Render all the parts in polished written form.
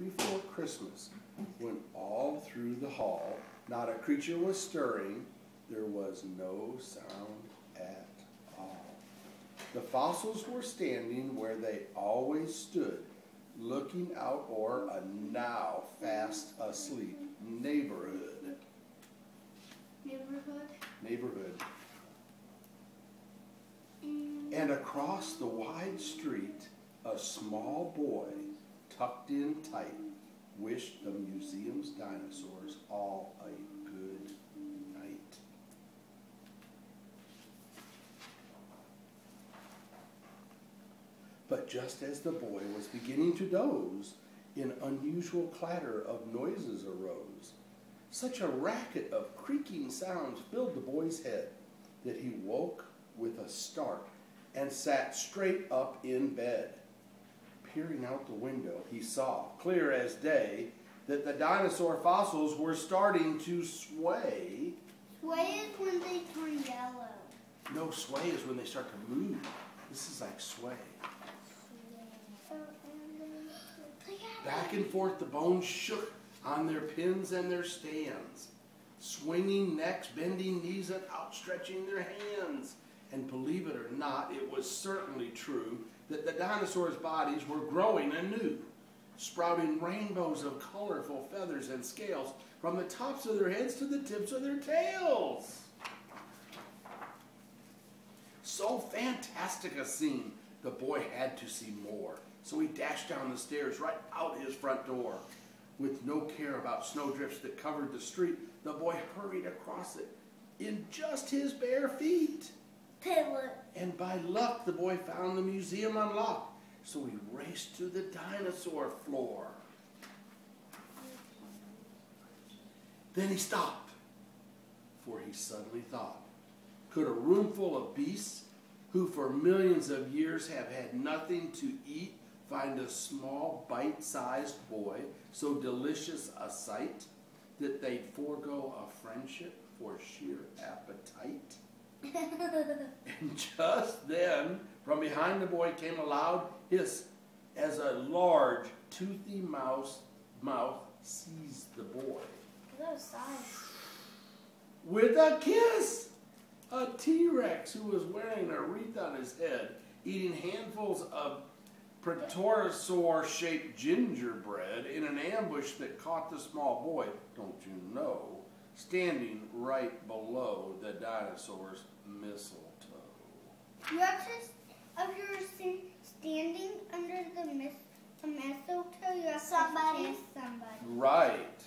before Christmas, when all through the hall not a creature was stirring, there was no sound at all. The fossils were standing where they always stood, looking out o'er a now fast asleep neighborhood. Neighborhood. And across the wide street, a small boy, tucked in tight, wished the museum's dinosaurs all a good night. But just as the boy was beginning to doze, an unusual clatter of noises arose. Such a racket of creaking sounds filled the boy's head that he woke with a start and sat straight up in bed. Peering out the window, he saw, clear as day, that the dinosaur fossils were starting to sway. Sway is when they turn yellow. No, sway is when they start to move. This is like sway. Back and forth the bones shook on their pins and their stands, swinging necks, bending knees, and outstretching their hands. And believe it or not, it was certainly true that the dinosaurs' bodies were growing anew, sprouting rainbows of colorful feathers and scales from the tops of their heads to the tips of their tails. So fantastic a scene, the boy had to see more. So he dashed down the stairs right out his front door. With no care about snowdrifts that covered the street, the boy hurried across it in just his bare feet. And by luck, the boy found the museum unlocked, so he raced to the dinosaur floor. Then he stopped, for he suddenly thought, could a room full of beasts who for millions of years have had nothing to eat find a small bite-sized boy so delicious a sight that they'd forego a friendship for sheer appetite? And just then, from behind the boy came a loud hiss as a large, toothy mouth seized the boy. With a kiss! A T-Rex who was wearing a wreath on his head, eating handfuls of Pterosaur-shaped gingerbread in an ambush that caught the small boy, don't you know, standing right below the dinosaur's mistletoe. You have to, if you're standing under the mistletoe, you have to kiss somebody. Right.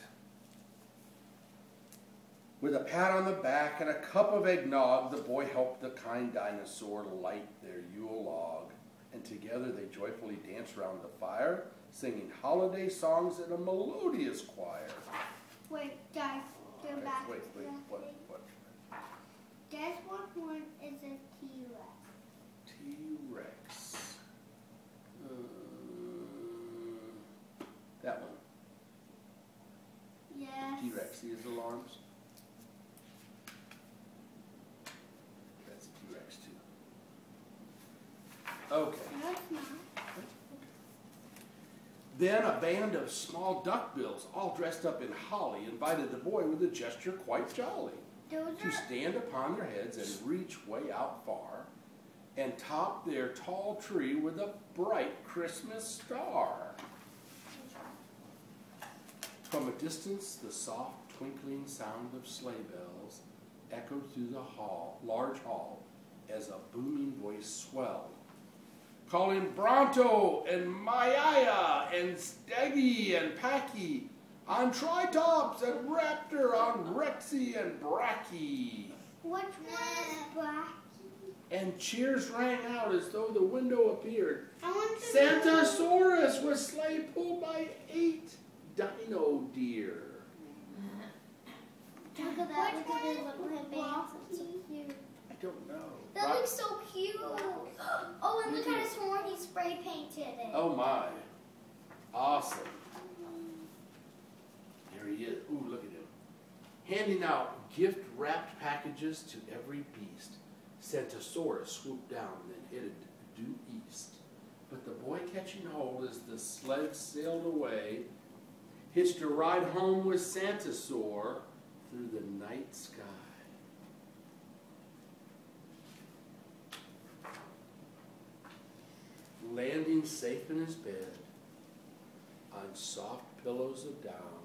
With a pat on the back and a cup of eggnog, the boy helped the kind dinosaur light their Yule log, and together they joyfully danced around the fire, singing holiday songs in a melodious choir. Wait, guys, go back. Wait, what? Guess what one is a T-Rex? T-Rex. That one. Yes. T-Rex. See his alarms? That's a T-Rex too. Okay. No, it's not. Then a band of small duckbills, all dressed up in holly, invited the boy with a gesture quite jolly to stand upon their heads and reach way out far and top their tall tree with a bright Christmas star. From a distance, the soft twinkling sound of sleigh bells echoed through the large hall as a booming voice swelled, calling Bronto and Maiaya and Steggy and Packy on Tritops and Raptor on Rexy and Bracky. Which one is Bracky? And cheers rang out as though the window appeared. I want to Santasaurus was sleigh pulled by 8 dino deer. Look at that. Look at his little headbands. That's so cute. I don't know. That looks so cute. Oh, and look at his horn. He spray painted it. Oh my. Awesome. There he is. Ooh, look at him. Handing out gift-wrapped packages to every beast. Santasaurus swooped down and then headed due east. But the boy catching hold as the sled sailed away hitched a ride home with Santa soar through the night sky. Landing safe in his bed, on soft pillows of down,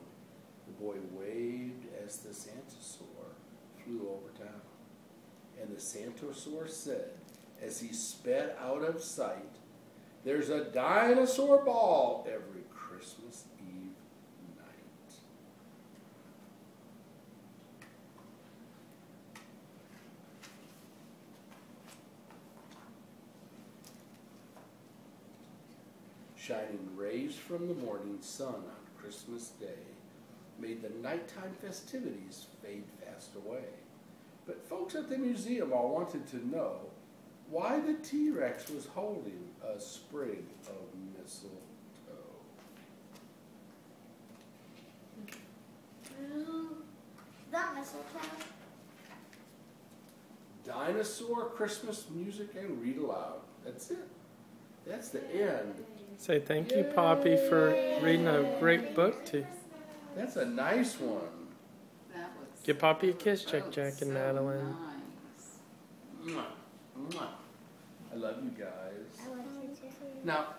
the boy waved as the Santosaur flew over town. And the Santosaur said, as he sped out of sight, "There's a dinosaur ball every Christmas Eve night." Shining rays from the morning sun on Christmas Day made the nighttime festivities fade fast away. But folks at the museum all wanted to know why the T-Rex was holding a sprig of mistletoe. That mistletoe. Dinosaur, Christmas music, and read aloud. That's it. That's the end. Say thank you, Poppy, for reading a great book to. That's a nice one. That was Give Poppy a kiss, that Jack, was Jack, and so Madeline. Nice. Mwah. Mwah. I love you guys. I want you to. Now,